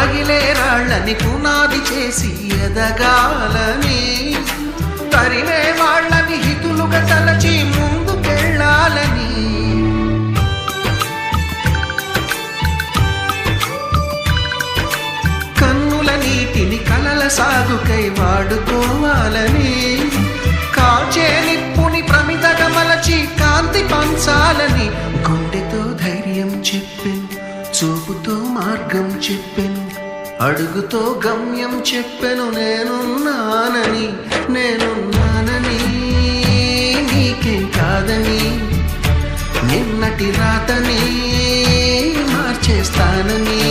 పగిలే రాళ్ళని పునాది చేసి ఎదగాలని, తరిమే వాళ్ళని హితులుగా తలచి ముందుకెళ్ళాలని, కన్నుల నీటిని కలల సాగుకై వాడుకోవాలని, కాచే నిప్పుని ప్రమిదగా మలచి కాంతి పంచాలని, గుండెతో ధైర్యం చెప్పెను, చూపుతో మార్గం చెప్పెను, అడుగుతో గమ్యం చెప్పెను, నేనున్నానని నేనున్నానని, నీకేం కాదని, నిన్నటి రాతని మార్చేస్తానని.